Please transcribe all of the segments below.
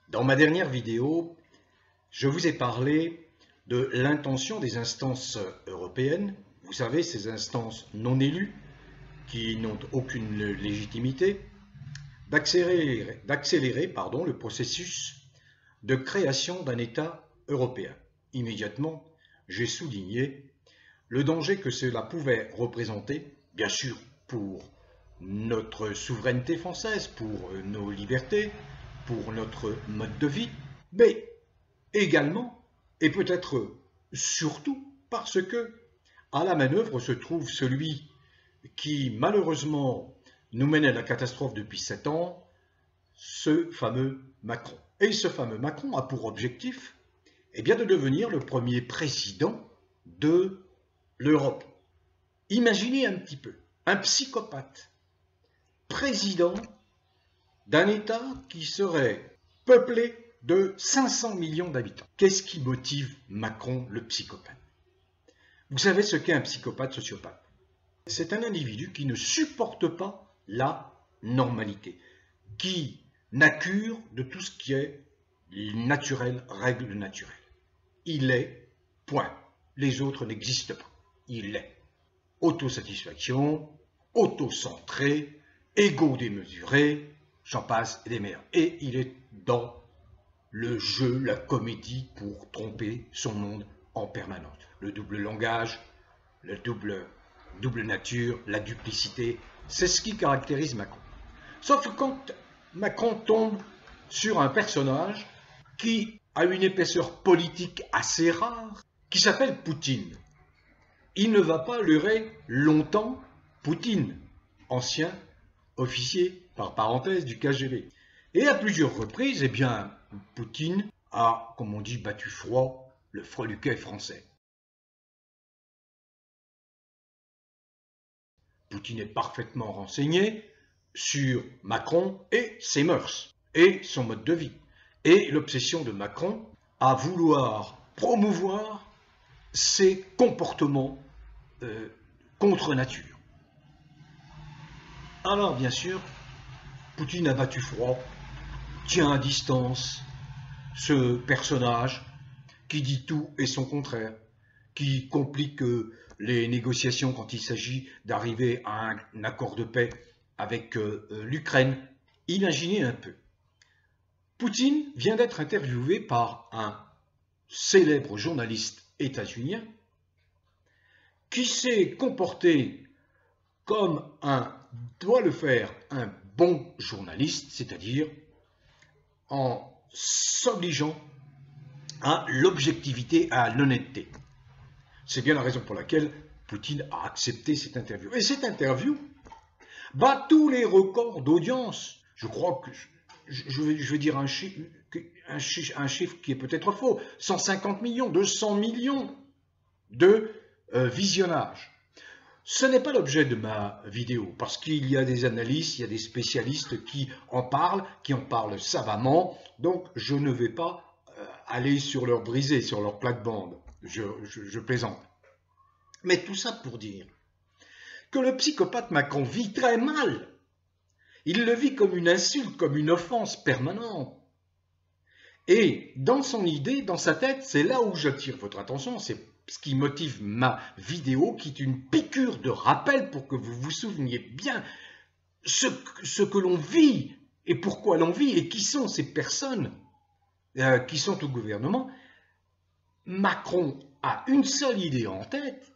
Dans ma dernière vidéo, je vous ai parlé de l'intention des instances européennes, vous savez, ces instances non élues qui n'ont aucune légitimité, d'accélérer le processus de création d'un État européen. Immédiatement, j'ai souligné le danger que cela pouvait représenter, bien sûr pour notre souveraineté française, pour nos libertés, pour notre mode de vie, mais également, et peut-être surtout, parce que à la manœuvre se trouve celui qui malheureusement nous mène à la catastrophe depuis 7 ans, ce fameux Macron. Et ce fameux Macron a pour objectif de devenir le premier président de l'Europe. Imaginez un petit peu, un psychopathe, président d'un État qui serait peuplé de 500 millions d'habitants. Qu'est-ce qui motive Macron, le psychopathe? Vous savez ce qu'est un psychopathe sociopathe? C'est un individu qui ne supporte pas la normalité, qui naccure de tout ce qui est naturel, règle naturelle. Il est, point. Les autres n'existent pas. Il est. Autosatisfaction, autocentré, égo démesuré, j'en passe et des meilleurs. Et il est dans le jeu, la comédie pour tromper son monde en permanence. Le double langage, le double nature, la duplicité, c'est ce qui caractérise Macron. Sauf que quand Macron tombe sur un personnage qui a une épaisseur politique assez rare, qui s'appelle Poutine, il ne va pas leurrer longtemps Poutine, ancien officier, par parenthèse, du KGB. Et à plusieurs reprises, Poutine a, comme on dit, battu froid le freluquet français. Poutine est parfaitement renseigné sur Macron et ses mœurs, et son mode de vie, et l'obsession de Macron à vouloir promouvoir ses comportements contre nature. Alors, bien sûr, Poutine a battu froid, tient à distance ce personnage qui dit tout et son contraire, qui complique les négociations quand il s'agit d'arriver à un accord de paix avec l'Ukraine. Imaginez un peu. Poutine vient d'être interviewé par un célèbre journaliste états-unien qui s'est comporté comme doit le faire un bon journaliste, c'est-à-dire en s'obligeant à l'objectivité, à l'honnêteté. C'est bien la raison pour laquelle Poutine a accepté cette interview. Et cette interview bat tous les records d'audience. Je crois que je vais dire un chiffre qui est peut-être faux. 150 millions, 200 millions de visionnages. Ce n'est pas l'objet de ma vidéo, parce qu'il y a des analystes, il y a des spécialistes qui en parlent savamment, donc je ne vais pas aller sur leur brisée, sur leur plate-bande, je plaisante. Mais tout ça pour dire que le psychopathe Macron vit très mal. Il le vit comme une insulte, comme une offense permanente. Et dans son idée, dans sa tête, c'est là où j'attire votre attention, c'est ce qui motive ma vidéo, qui est une piqûre de rappel pour que vous vous souveniez bien ce que l'on vit et pourquoi l'on vit et qui sont ces personnes qui sont au gouvernement. Macron a une seule idée en tête,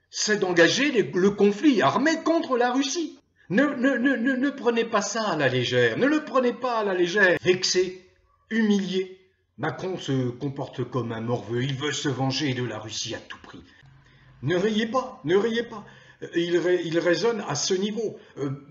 c'est d'engager le conflit armé contre la Russie. Ne prenez pas ça à la légère, ne le prenez pas à la légère. Vexé, humilié, Macron se comporte comme un morveux, il veut se venger de la Russie à tout prix. Ne riez pas, ne riez pas. Il raisonne à ce niveau.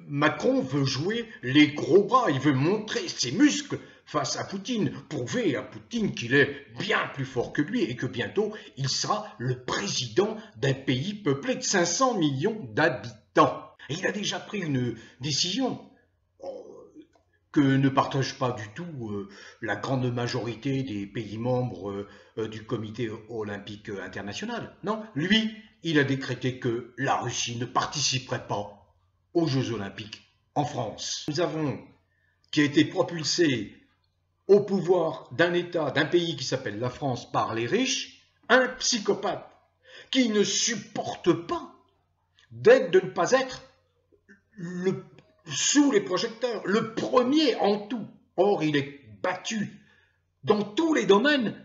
Macron veut jouer les gros bras, il veut montrer ses muscles face à Poutine, prouver à Poutine qu'il est bien plus fort que lui et que bientôt il sera le président d'un pays peuplé de 500 millions d'habitants. Et il a déjà pris une décision que ne partage pas du tout la grande majorité des pays membres du Comité olympique international. Non, lui, il a décrété que la Russie ne participerait pas aux Jeux olympiques en France. Nous avons, qui a été propulsé au pouvoir d'un État, d'un pays qui s'appelle la France par les riches, un psychopathe qui ne supporte pas de ne pas être sous les projecteurs, le premier en tout. Or, il est battu dans tous les domaines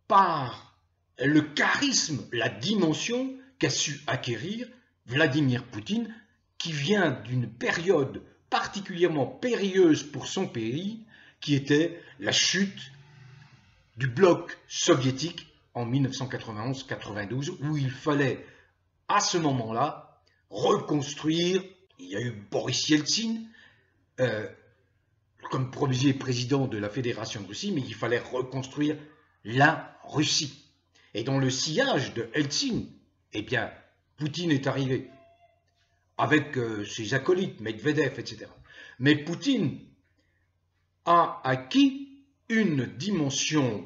par le charisme, la dimension qu'a su acquérir Vladimir Poutine, qui vient d'une période particulièrement périlleuse pour son pays, qui était la chute du bloc soviétique en 1991-92, où il fallait, à ce moment-là, reconstruire. Il y a eu Boris Yeltsin comme premier président de la Fédération de Russie, mais il fallait reconstruire la Russie. Et dans le sillage de Yeltsin, eh bien, Poutine est arrivé avec ses acolytes, Medvedev, etc. Mais Poutine a acquis une dimension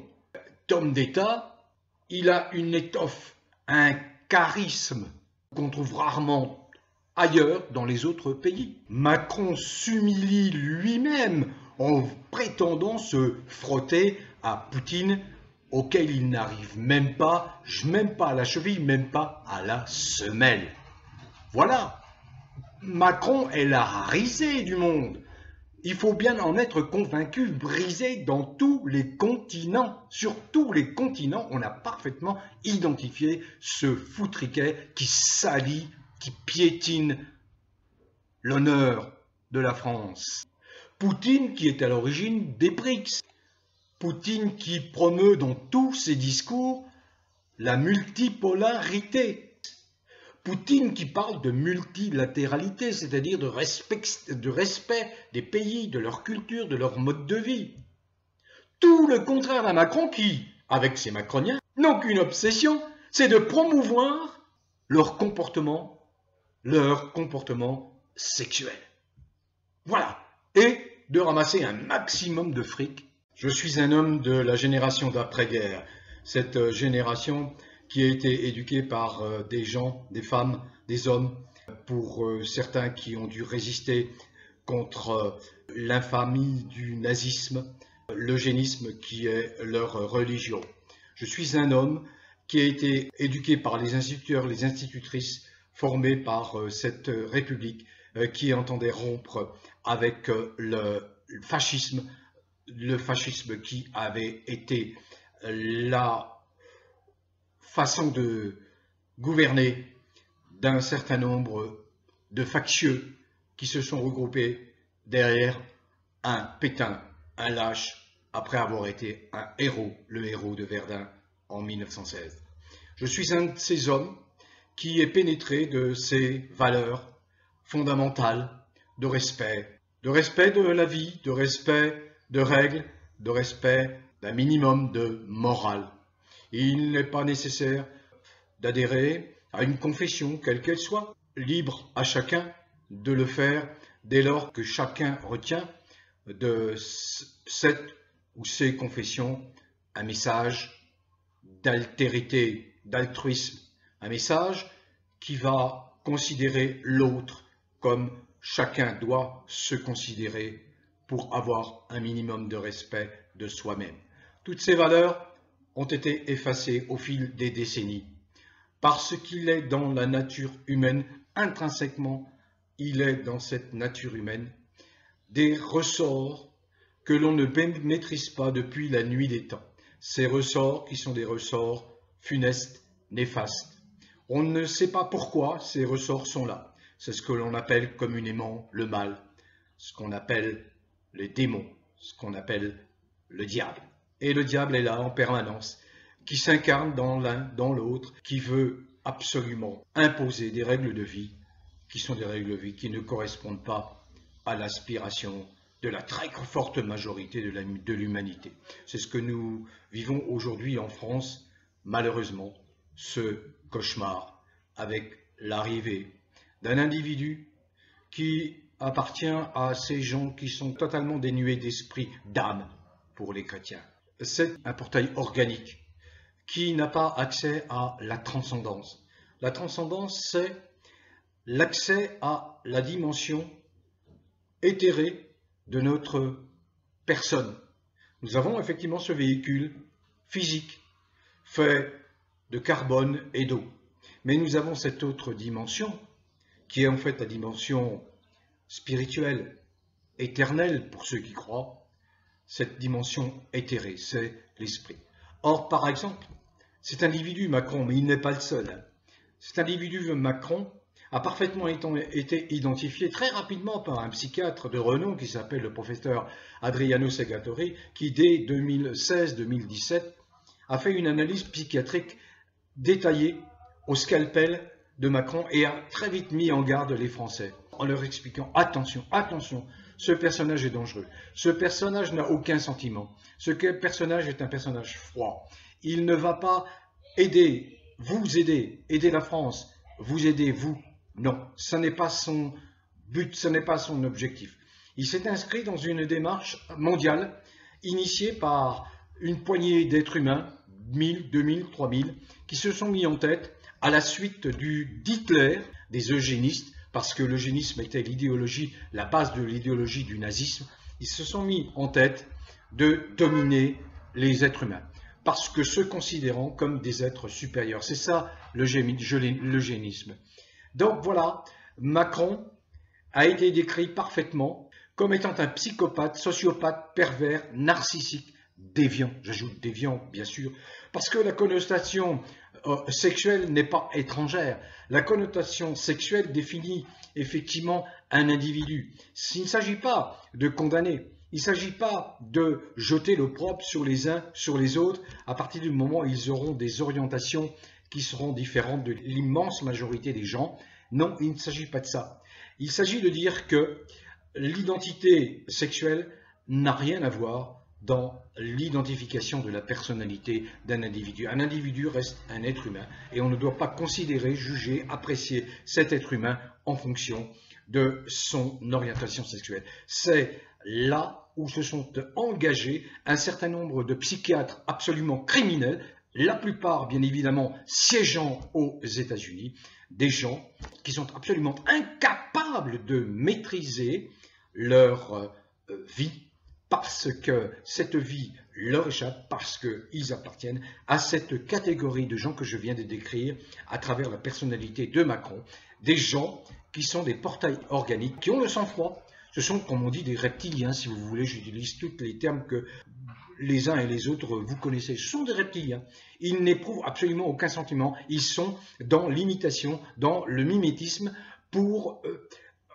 d'homme d'État, il a une étoffe, un charisme qu'on trouve rarement ailleurs dans les autres pays. Macron s'humilie lui-même en prétendant se frotter à Poutine, auquel il n'arrive même pas à la cheville, même pas à la semelle. Voilà, Macron est la risée du monde. Il faut bien en être convaincu, brisé dans tous les continents. Sur tous les continents, on a parfaitement identifié ce foutriquet qui salit, qui piétine l'honneur de la France. Poutine qui est à l'origine des BRICS. Poutine qui promeut dans tous ses discours la multipolarité. Poutine qui parle de multilatéralité, c'est-à-dire de respect des pays, de leur culture, de leur mode de vie. Tout le contraire d'un Macron qui, avec ses macroniens, n'ont qu'une obsession, c'est de promouvoir leur comportement sexuel. Voilà. Et de ramasser un maximum de fric. Je suis un homme de la génération d'après-guerre. Cette génération qui a été éduquée par des gens, des femmes, des hommes, pour certains qui ont dû résister contre l'infamie du nazisme, l'eugénisme qui est leur religion. Je suis un homme qui a été éduqué par les instituteurs, les institutrices formés par cette République qui entendait rompre avec le fascisme qui avait été la façon de gouverner d'un certain nombre de factieux qui se sont regroupés derrière un Pétain, un lâche, après avoir été un héros, le héros de Verdun en 1916. Je suis un de ces hommes qui est pénétré de ces valeurs fondamentales de respect de la vie, de respect de règles, de respect d'un minimum de morale. Il n'est pas nécessaire d'adhérer à une confession, quelle qu'elle soit, libre à chacun de le faire dès lors que chacun retient de cette ou ces confessions un message d'altérité, d'altruisme, un message qui va considérer l'autre comme chacun doit se considérer pour avoir un minimum de respect de soi-même. Toutes ces valeurs ont été effacées au fil des décennies, parce qu'il est dans la nature humaine, intrinsèquement, il est dans cette nature humaine, des ressorts que l'on ne maîtrise pas depuis la nuit des temps. Ces ressorts qui sont des ressorts funestes, néfastes. On ne sait pas pourquoi ces ressorts sont là. C'est ce que l'on appelle communément le mal, ce qu'on appelle les démons, ce qu'on appelle le diable. Et le diable est là en permanence, qui s'incarne dans l'un, dans l'autre, qui veut absolument imposer des règles de vie, qui sont des règles de vie qui ne correspondent pas à l'aspiration de la très forte majorité de l'humanité. C'est ce que nous vivons aujourd'hui en France, malheureusement, ce cauchemar avec l'arrivée d'un individu qui appartient à ces gens qui sont totalement dénués d'esprit, d'âme pour les chrétiens. C'est un portail organique qui n'a pas accès à la transcendance. La transcendance, c'est l'accès à la dimension éthérée de notre personne. Nous avons effectivement ce véhicule physique fait de carbone et d'eau. Mais nous avons cette autre dimension qui est en fait la dimension spirituelle, éternelle pour ceux qui croient, cette dimension éthérée, c'est l'esprit. Or, par exemple, cet individu Macron, mais il n'est pas le seul, hein, cet individu Macron a parfaitement été identifié très rapidement par un psychiatre de renom qui s'appelle le professeur Adriano Segatori, qui dès 2016-2017 a fait une analyse psychiatrique détaillée au scalpel de Macron et a très vite mis en garde les Français en leur expliquant attention, attention, ce personnage est dangereux, ce personnage n'a aucun sentiment, ce personnage est un personnage froid, il ne va pas aider la France, vous aider vous, non, ce n'est pas son but, ce n'est pas son objectif. Il s'est inscrit dans une démarche mondiale initiée par une poignée d'êtres humains, 1000, 2000, 3000, qui se sont mis en tête à la suite d'Hitler, des eugénistes, parce que l'eugénisme était l'idéologie, la base de l'idéologie du nazisme, ils se sont mis en tête de dominer les êtres humains, parce que se considérant comme des êtres supérieurs. C'est ça l'eugénisme. Donc voilà, Macron a été décrit parfaitement comme étant un psychopathe, sociopathe, pervers, narcissique, déviant. J'ajoute déviant, bien sûr, parce que la connotation sexuelle n'est pas étrangère. La connotation sexuelle définit effectivement un individu. Il ne s'agit pas de condamner, il ne s'agit pas de jeter l'opprobre sur les uns, sur les autres, à partir du moment où ils auront des orientations qui seront différentes de l'immense majorité des gens. Non, il ne s'agit pas de ça. Il s'agit de dire que l'identité sexuelle n'a rien à voir dans l'identification de la personnalité d'un individu. Un individu reste un être humain et on ne doit pas considérer, juger, apprécier cet être humain en fonction de son orientation sexuelle. C'est là où se sont engagés un certain nombre de psychiatres absolument criminels, la plupart bien évidemment siégeant aux États-Unis, des gens qui sont absolument incapables de maîtriser leur vie, parce que cette vie leur échappe, parce qu'ils appartiennent à cette catégorie de gens que je viens de décrire à travers la personnalité de Macron, des gens qui sont des portails organiques, qui ont le sang-froid. Ce sont, comme on dit, des reptiliens, si vous voulez, j'utilise tous les termes que les uns et les autres vous connaissez. Ce sont des reptiliens. Ils n'éprouvent absolument aucun sentiment. Ils sont dans l'imitation, dans le mimétisme, pour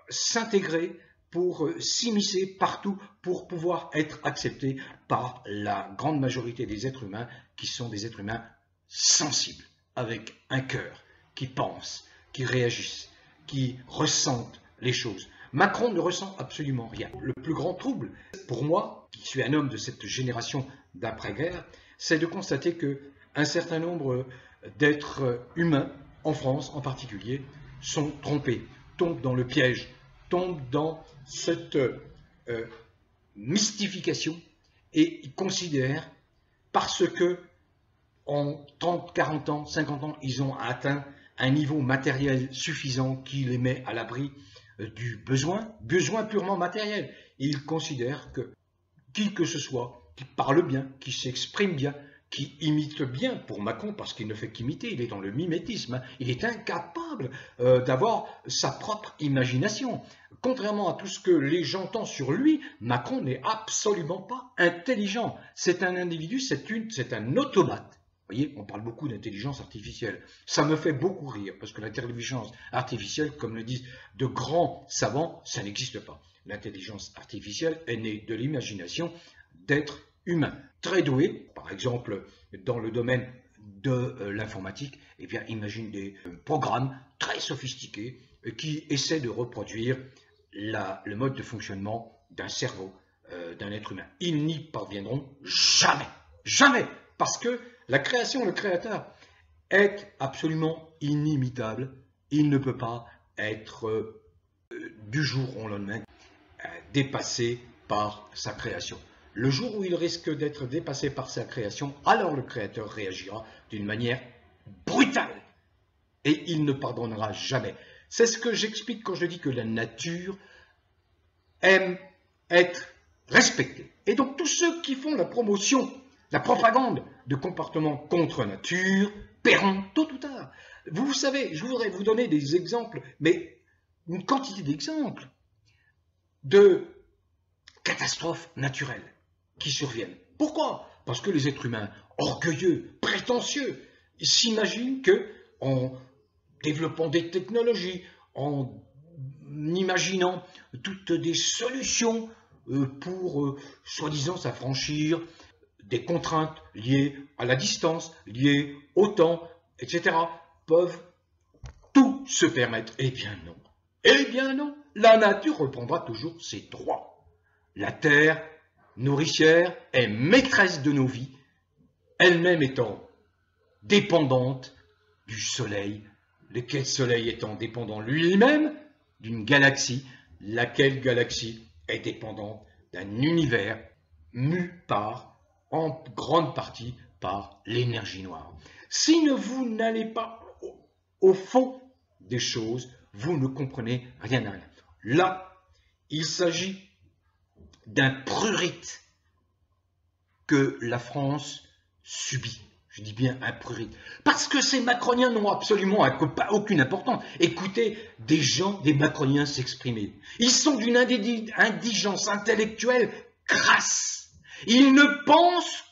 s'intégrer, pour s'immiscer partout, pour pouvoir être acceptés par la grande majorité des êtres humains, qui sont des êtres humains sensibles, avec un cœur, qui pensent, qui réagissent, qui ressentent les choses. Macron ne ressent absolument rien. Le plus grand trouble, pour moi, qui suis un homme de cette génération d'après-guerre, c'est de constater qu'un certain nombre d'êtres humains, en France en particulier, sont trompés, tombent dans le piège, tombent dans cette mystification et ils considèrent, parce que en 30, 40 ans, 50 ans, ils ont atteint un niveau matériel suffisant qui les met à l'abri du besoin purement matériel. Ils considèrent que qui que ce soit, qui parle bien, qui s'exprime bien, qui imite bien, pour Macron, parce qu'il ne fait qu'imiter, il est dans le mimétisme, hein, il est incapable d'avoir sa propre imagination. Contrairement à tout ce que les gens entendent sur lui, Macron n'est absolument pas intelligent. C'est un individu, c'est un automate. Vous voyez, on parle beaucoup d'intelligence artificielle. Ça me fait beaucoup rire, parce que l'intelligence artificielle, comme le disent de grands savants, ça n'existe pas. L'intelligence artificielle est née de l'imagination d'êtres humains très doués, par exemple dans le domaine de l'informatique. Eh bien, imagine des programmes très sophistiqués qui essaient de reproduire le mode de fonctionnement d'un cerveau, d'un être humain. Ils n'y parviendront jamais, jamais, parce que la création, le créateur, est absolument inimitable. Il ne peut pas être du jour au lendemain dépassé par sa création. Le jour où il risque d'être dépassé par sa création, alors le créateur réagira d'une manière brutale et il ne pardonnera jamais. C'est ce que j'explique quand je dis que la nature aime être respectés. Et donc tous ceux qui font la promotion, la propagande de comportements contre nature paieront tôt ou tard. Vous savez, je voudrais vous donner des exemples, mais une quantité d'exemples de catastrophes naturelles qui surviennent. Pourquoi? Parce que les êtres humains orgueilleux, prétentieux, s'imaginent que en développant des technologies, en imaginant toutes des solutions pour, soi-disant, s'affranchir des contraintes liées à la distance, liées au temps, etc., peuvent tout se permettre. Eh bien non. Eh bien non. La nature reprendra toujours ses droits. La terre nourricière est maîtresse de nos vies, elle-même étant dépendante du soleil, lequel soleil étant dépendant lui-même d'une galaxie, laquelle galaxie est dépendante d'un univers mu en grande partie par l'énergie noire. Si vous n'allez pas au fond des choses, vous ne comprenez rien à rien. Là, il s'agit d'un prurit que la France subit. Je dis bien un prurit. Parce que ces macroniens n'ont absolument aucune importance. Écoutez des gens, des macroniens s'exprimer. Ils sont d'une indigence intellectuelle crasse. Ils ne pensent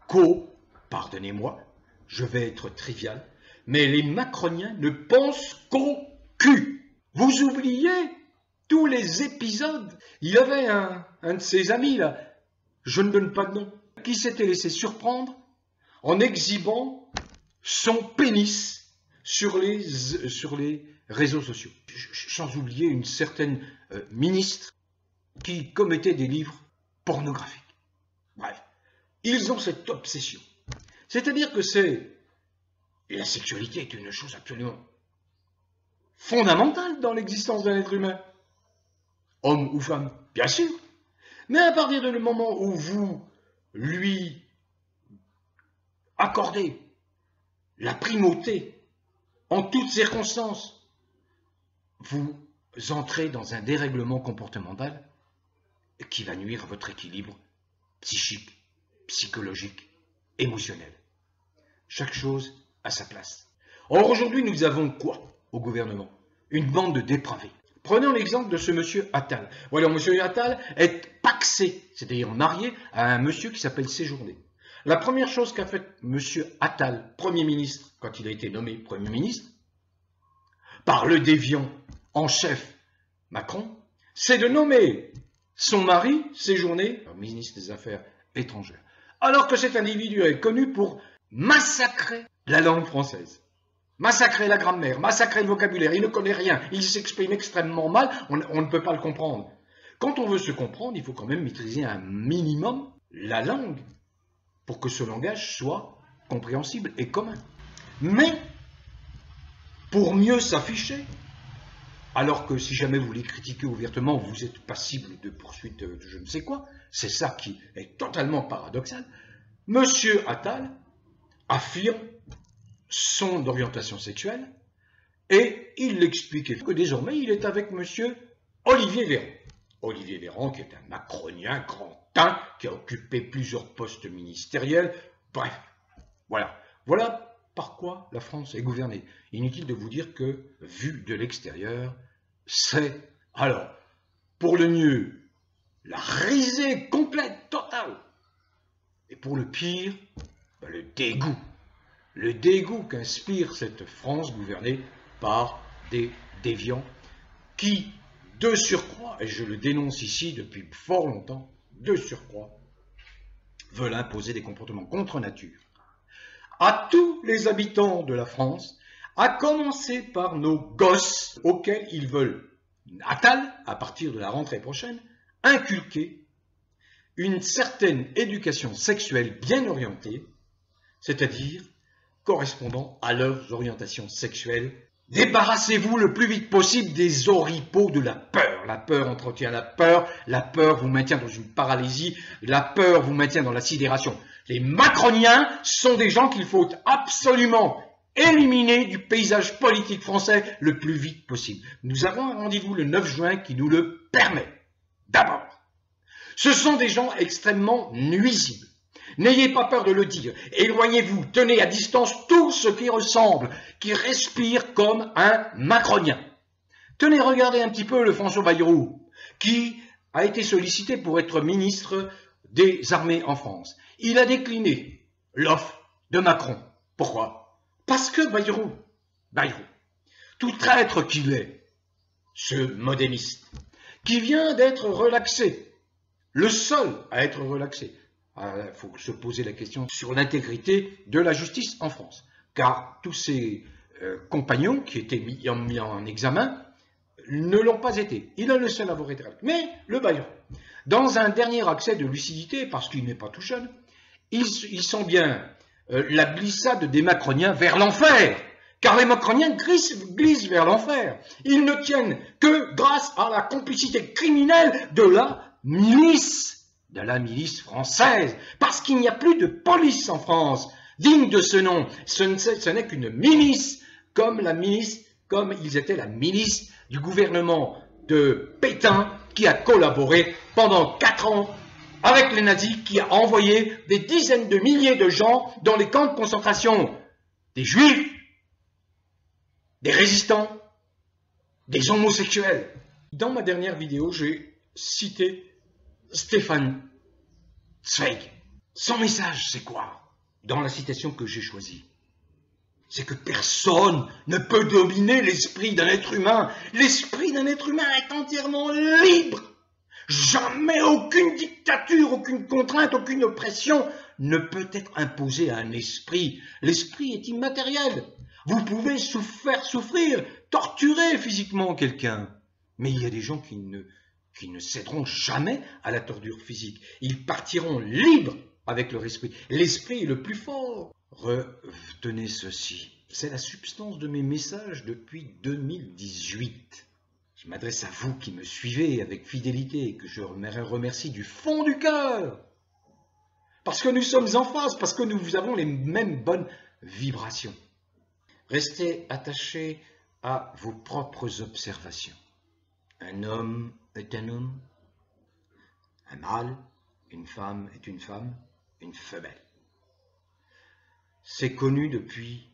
qu'au, pardonnez-moi, je vais être trivial, mais les macroniens ne pensent qu'au cul. Vous oubliez tous les épisodes. Il y avait un de ses amis, là, je ne donne pas de nom, qui s'était laissé surprendre en exhibant son pénis sur les réseaux sociaux. Sans oublier une certaine ministre qui commettait des livres pornographiques. Bref, ils ont cette obsession. C'est-à-dire que la sexualité est une chose absolument fondamentale dans l'existence d'un être humain. Homme ou femme, bien sûr. Mais à partir du moment où vous lui accordez la primauté en toutes circonstances, vous entrez dans un dérèglement comportemental qui va nuire à votre équilibre psychique, psychologique, émotionnel. Chaque chose à sa place. Or, aujourd'hui, nous avons quoi au gouvernement? Une bande de dépravés. Prenons l'exemple de ce monsieur Attal. Voilà, monsieur Attal est pacsé, c'est-à-dire marié à un monsieur qui s'appelle Séjourné. La première chose qu'a fait monsieur Attal, Premier ministre, quand il a été nommé Premier ministre, par le déviant en chef Macron, c'est de nommer son mari, Séjourné, ministre des Affaires étrangères. Alors que cet individu est connu pour massacrer la langue française. Massacrer la grammaire, massacrer le vocabulaire, il ne connaît rien, il s'exprime extrêmement mal, on ne peut pas le comprendre. Quand on veut se comprendre, il faut quand même maîtriser un minimum la langue pour que ce langage soit compréhensible et commun. Mais, pour mieux s'afficher, alors que si jamais vous les critiquez ouvertement, vous êtes passible de poursuite de je ne sais quoi, c'est ça qui est totalement paradoxal, monsieur Attal affirme son orientation sexuelle et il l'explique que désormais il est avec monsieur Olivier Véran. Olivier Véran qui est un macronien grantin qui a occupé plusieurs postes ministériels. Bref, voilà. Voilà par quoi la France est gouvernée. Inutile de vous dire que, vu de l'extérieur, c'est, alors, pour le mieux, la risée complète, totale. Et pour le pire, le dégoût. Le dégoût qu'inspire cette France gouvernée par des déviants qui, de surcroît, et je le dénonce ici depuis fort longtemps, de surcroît, veulent imposer des comportements contre nature à tous les habitants de la France, à commencer par nos gosses auxquels ils veulent, Attal, à partir de la rentrée prochaine, inculquer une certaine éducation sexuelle bien orientée, c'est-à-dire correspondant à leurs orientations sexuelles. Débarrassez-vous le plus vite possible des oripeaux de la peur. La peur entretient la peur vous maintient dans une paralysie, la peur vous maintient dans la sidération. Les macroniens sont des gens qu'il faut absolument éliminer du paysage politique français le plus vite possible. Nous avons un rendez-vous le 9 juin qui nous le permet. D'abord, ce sont des gens extrêmement nuisibles. N'ayez pas peur de le dire. Éloignez-vous, tenez à distance tout ce qui ressemble, qui respire comme un macronien. Tenez, regardez un petit peu le François Bayrou, qui a été sollicité pour être ministre des armées en France. Il a décliné l'offre de Macron. Pourquoi? Parce que Bayrou, tout traître qu'il est, ce modéniste, qui vient d'être relaxé, le seul à être relaxé. Il faut se poser la question sur l'intégrité de la justice en France, car tous ses compagnons qui étaient mis en examen ne l'ont pas été. Il est le seul à avoir été relaxé. Mais le Bayrou, dans un dernier accès de lucidité, parce qu'il n'est pas tout jeune, il sent bien la glissade des macroniens vers l'enfer. Car les macroniens glissent vers l'enfer. Ils ne tiennent que grâce à la complicité criminelle de la milice française. Parce qu'il n'y a plus de police en France digne de ce nom. Ce n'est qu'une milice, comme ils étaient la milice du gouvernement de Pétain, qui a collaboré pendant 4 ans avec les nazis, qui a envoyé des dizaines de milliers de gens dans les camps de concentration. Des juifs, des résistants, des homosexuels. Dans ma dernière vidéo, j'ai cité Stefan Zweig. Son message, c'est quoi? Dans la citation que j'ai choisie, c'est que personne ne peut dominer l'esprit d'un être humain. L'esprit d'un être humain est entièrement libre. Jamais aucune dictature, aucune contrainte, aucune oppression ne peut être imposée à un esprit. L'esprit est immatériel. Vous pouvez faire souffrir, torturer physiquement quelqu'un. Mais il y a des gens qui ne céderont jamais à la torture physique. Ils partiront libres avec leur esprit. L'esprit est le plus fort. Retenez ceci. C'est la substance de mes messages depuis 2018. Je m'adresse à vous qui me suivez avec fidélité et que je remercie du fond du cœur. Parce que nous sommes en phase, parce que nous avons les mêmes bonnes vibrations. Restez attachés à vos propres observations. Un homme est un homme, un mâle, une femme est une femme, une femelle. C'est connu depuis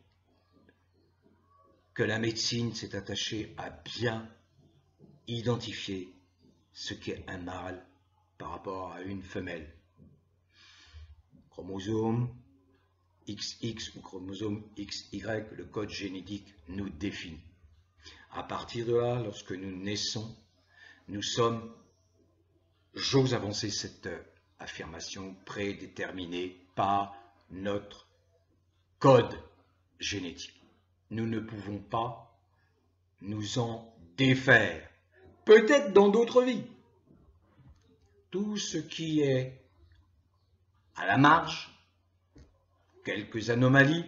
que la médecine s'est attachée à bien identifier ce qu'est un mâle par rapport à une femelle. Chromosome XX ou chromosome XY, le code génétique nous définit. À partir de là, lorsque nous naissons, nous sommes, j'ose avancer cette affirmation, prédéterminée par notre code génétique. Nous ne pouvons pas nous en défaire, peut-être dans d'autres vies. Tout ce qui est à la marge, quelques anomalies,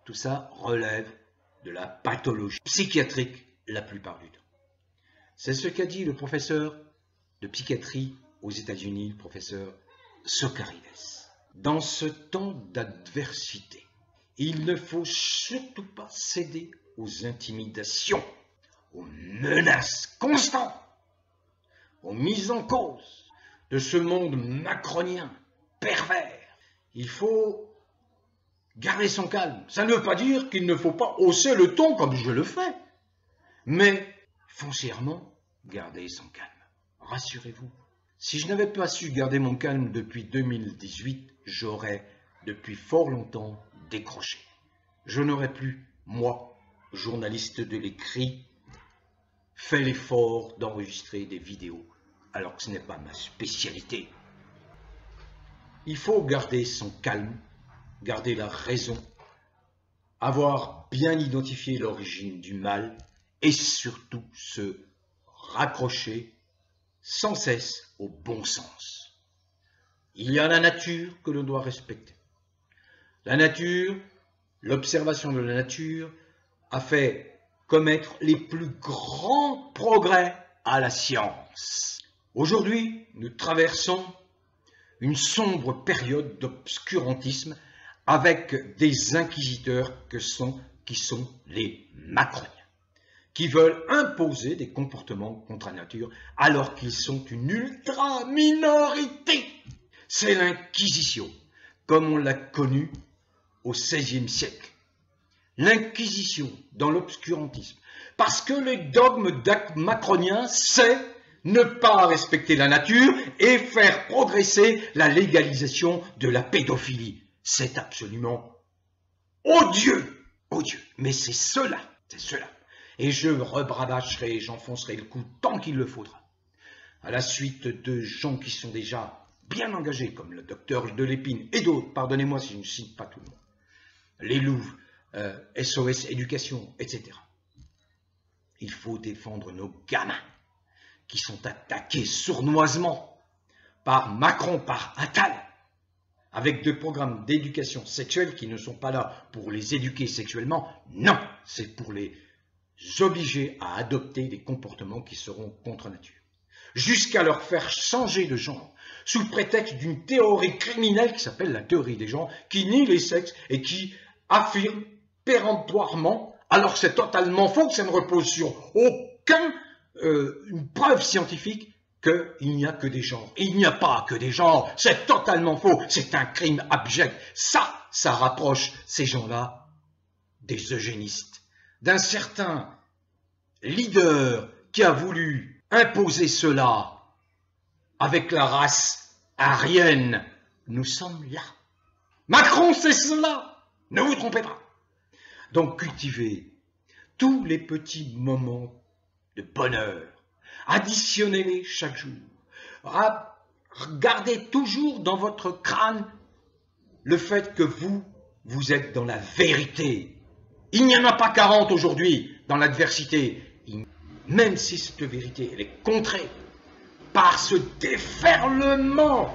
tout ça relève de la pathologie psychiatrique la plupart du temps. C'est ce qu'a dit le professeur de psychiatrie aux États-Unis, le professeur Socarides. Dans ce temps d'adversité, il ne faut surtout pas céder aux intimidations, aux menaces constantes, aux mises en cause de ce monde macronien, pervers. Il faut garder son calme. Ça ne veut pas dire qu'il ne faut pas hausser le ton comme je le fais, mais foncièrement, garder son calme. Rassurez-vous, si je n'avais pas su garder mon calme depuis 2018, j'aurais depuis fort longtemps décroché. Je n'aurais plus, moi, journaliste de l'écrit, fait l'effort d'enregistrer des vidéos, alors que ce n'est pas ma spécialité. Il faut garder son calme, garder la raison, avoir bien identifié l'origine du mal et surtout se raccrocher sans cesse au bon sens. Il y a la nature que l'on doit respecter. La nature, l'observation de la nature a fait commettre les plus grands progrès à la science. Aujourd'hui, nous traversons une sombre période d'obscurantisme avec des inquisiteurs qui sont les macroniens, qui veulent imposer des comportements contre la nature alors qu'ils sont une ultra-minorité. C'est l'Inquisition, comme on l'a connue au XVIe siècle. L'Inquisition dans l'obscurantisme. Parce que le dogme macronien, c'est ne pas respecter la nature et faire progresser la légalisation de la pédophilie. C'est absolument odieux, odieux. Mais c'est cela, c'est cela. Et je rebradacherai, j'enfoncerai le cou tant qu'il le faudra. À la suite de gens qui sont déjà bien engagés, comme le docteur Delépine et d'autres, pardonnez-moi si je ne cite pas tout le monde, les Louvres, SOS Éducation, etc. Il faut défendre nos gamins qui sont attaqués sournoisement par Macron, par Attal, avec des programmes d'éducation sexuelle qui ne sont pas là pour les éduquer sexuellement, non, c'est pour les obliger à adopter des comportements qui seront contre nature, jusqu'à leur faire changer de genre, sous prétexte d'une théorie criminelle qui s'appelle la théorie des genres, qui nie les sexes et qui affirme péremptoirement, alors c'est totalement faux, que ça ne repose sur une preuve scientifique, qu'il n'y a que des genres. Il n'y a pas que des genres, c'est totalement faux, c'est un crime abject. Ça rapproche ces gens-là des eugénistes, d'un certain leader qui a voulu imposer cela avec la race aryenne. Nous sommes là. Macron, c'est cela. Ne vous trompez pas. Donc cultivez tous les petits moments de bonheur. Additionnez-les chaque jour. Gardez toujours dans votre crâne le fait que vous êtes dans la vérité. Il n'y en a pas 40 aujourd'hui dans l'adversité. Même si cette vérité, elle est contrée par ce déferlement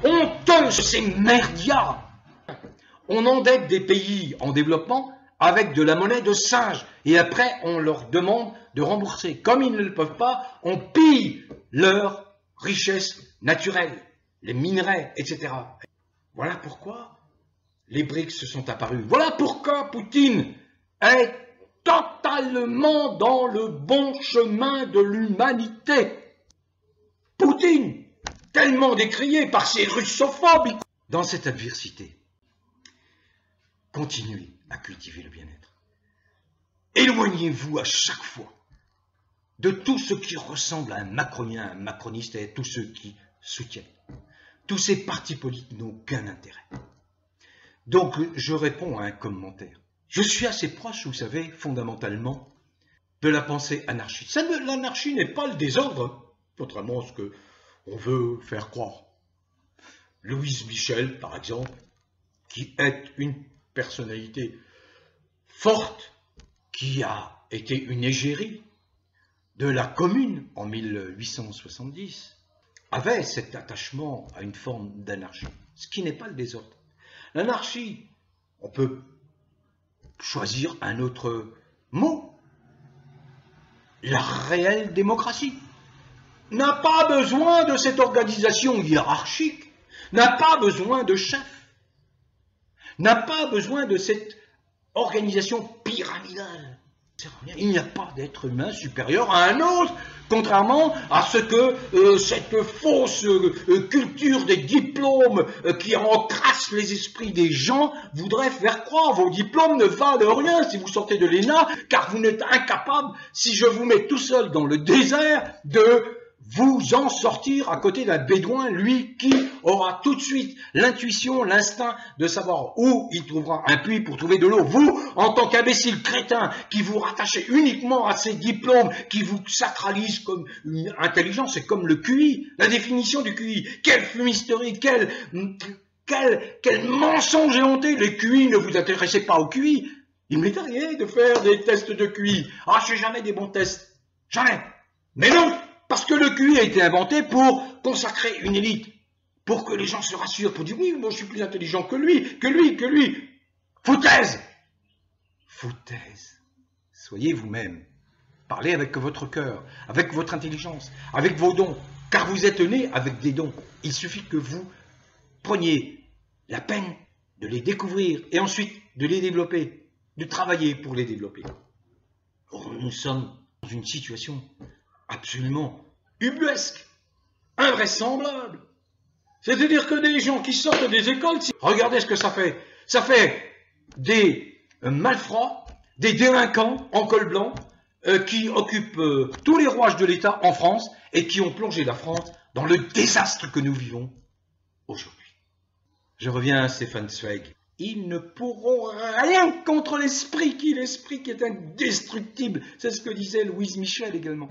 honteux, ces merdias. On endette des pays en développement avec de la monnaie de singe. Et après, on leur demande de rembourser. Comme ils ne le peuvent pas, on pille leurs richesses naturelles, les minerais, etc. Voilà pourquoi les BRICS se sont apparus. Voilà pourquoi Poutine est totalement dans le bon chemin de l'humanité. Poutine, tellement décrié par ces russophobes. Dans cette adversité, continuez à cultiver le bien-être. Éloignez-vous à chaque fois de tout ce qui ressemble à un macronien, un macroniste et tous ceux qui soutiennent. Tous ces partis politiques n'ont aucun intérêt. Donc, je réponds à un commentaire. Je suis assez proche, vous savez, fondamentalement, de la pensée anarchiste. L'anarchie n'est pas le désordre, contrairement à ce qu'on veut faire croire. Louise Michel, par exemple, qui est une personnalité forte, qui a été une égérie de la Commune en 1870, avait cet attachement à une forme d'anarchie, ce qui n'est pas le désordre. L'anarchie, on peut choisir un autre mot, la réelle démocratie, n'a pas besoin de cette organisation hiérarchique, n'a pas besoin de chef, n'a pas besoin de cette organisation pyramidale. Il n'y a pas d'être humain supérieur à un autre, contrairement à ce que cette fausse culture des diplômes qui encrasse les esprits des gens voudrait faire croire. Vos diplômes ne valent rien si vous sortez de l'ENA, car vous n'êtes incapable, si je vous mets tout seul dans le désert, de vous en sortir à côté d'un bédouin, lui qui aura tout de suite l'intuition, l'instinct de savoir où il trouvera un puits pour trouver de l'eau. Vous, en tant qu'imbécile crétin, qui vous rattachez uniquement à ces diplômes, qui vous sacralisent comme une intelligence, c'est comme le QI, la définition du QI. Quelle fumisterie, quel mensonge éhonté. Les QI, ne vous intéressez pas au QI. Il m'est arrivé de faire des tests de QI. Ah, je fais jamais des bons tests. Jamais. Mais non! Parce que le QI a été inventé pour consacrer une élite, pour que les gens se rassurent, pour dire oui, moi je suis plus intelligent que lui, que lui. Foutaise! Foutaise. Soyez vous-même. Parlez avec votre cœur, avec votre intelligence, avec vos dons, car vous êtes né avec des dons. Il suffit que vous preniez la peine de les découvrir et ensuite de les développer, de travailler pour les développer. Or, nous sommes dans une situation absolument ubuesque, invraisemblable. C'est-à-dire que des gens qui sortent des écoles, regardez ce que ça fait. Ça fait des malfrats, des délinquants en col blanc qui occupent tous les rouages de l'État en France et qui ont plongé la France dans le désastre que nous vivons aujourd'hui. Je reviens à Stefan Zweig. Ils ne pourront rien contre l'esprit qui est indestructible. C'est ce que disait Louise Michel également.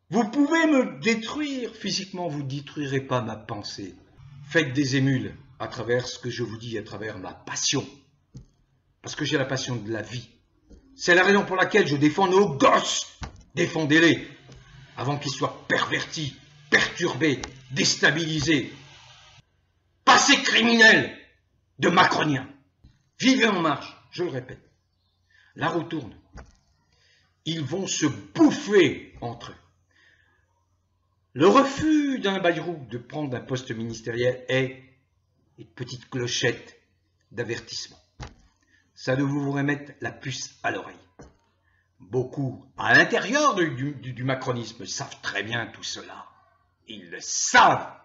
Vous pouvez me détruire physiquement, vous ne détruirez pas ma pensée. Faites des émules à travers ce que je vous dis, à travers ma passion. Parce que j'ai la passion de la vie. C'est la raison pour laquelle je défends nos gosses. Défendez-les avant qu'ils soient pervertis, perturbés, déstabilisés. Passés criminels de macroniens. Vivez en marche, je le répète. La roue tourne. Ils vont se bouffer entre eux. Le refus d'un Bayrou de prendre un poste ministériel est une petite clochette d'avertissement. Ça doit vous remettre la puce à l'oreille. Beaucoup, à l'intérieur du macronisme, savent très bien tout cela. Ils le savent.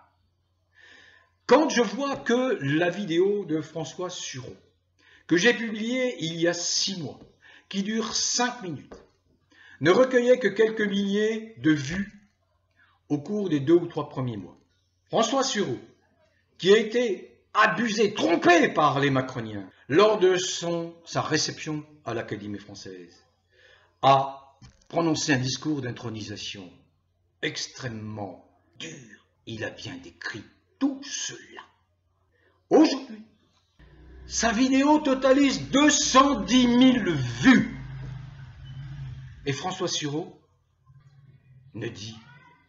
Quand je vois que la vidéo de François Sureau, que j'ai publiée il y a 6 mois, qui dure 5 minutes, ne recueillait que quelques milliers de vues au cours des 2 ou 3 premiers mois. François Sureau, qui a été abusé, trompé par les macroniens lors de sa réception à l'Académie française, a prononcé un discours d'intronisation extrêmement dur. Il a bien décrit tout cela. Aujourd'hui, sa vidéo totalise 210 000 vues. Et François Sureau ne dit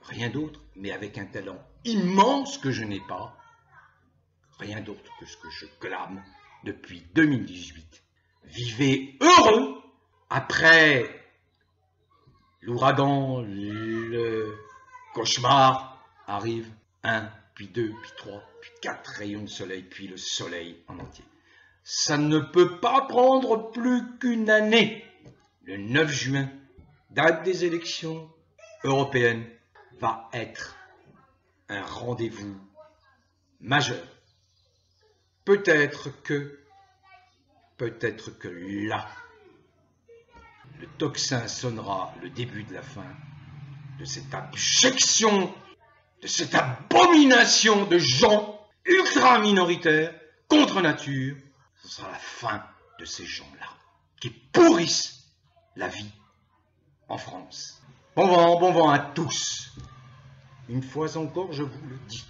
rien d'autre, mais avec un talent immense que je n'ai pas, rien d'autre que ce que je clame depuis 2018. Vivez heureux après l'ouragan, le cauchemar, arrive 1, puis 2, puis 3, puis 4 rayons de soleil, puis le soleil en entier. Ça ne peut pas prendre plus qu'une année. Le 9 juin, date des élections européennes, va être un rendez-vous majeur. Peut-être que là, le tocsin sonnera le début de la fin de cette abjection, de cette abomination de gens ultra minoritaires contre nature. Ce sera la fin de ces gens-là qui pourrissent la vie en France. Bon vent à tous. Une fois encore, je vous le dis,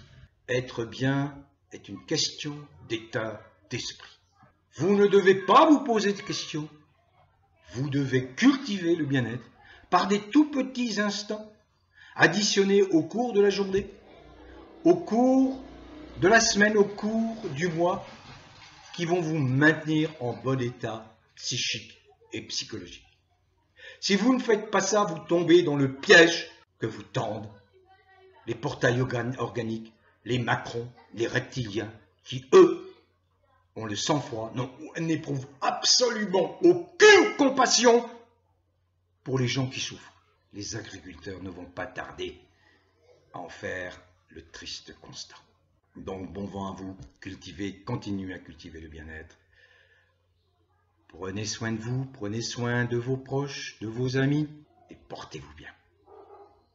être bien est une question d'état d'esprit. Vous ne devez pas vous poser de questions. Vous devez cultiver le bien-être par des tout petits instants additionnés au cours de la journée, au cours de la semaine, au cours du mois, qui vont vous maintenir en bon état psychique et psychologique. Si vous ne faites pas ça, vous tombez dans le piège que vous tendent les portails organiques, les Macron, les reptiliens, qui, eux, ont le sang-froid, n'éprouvent absolument aucune compassion pour les gens qui souffrent. Les agriculteurs ne vont pas tarder à en faire le triste constat. Donc, bon vent à vous, continuez à cultiver le bien-être. Prenez soin de vous, prenez soin de vos proches, de vos amis, et portez-vous bien.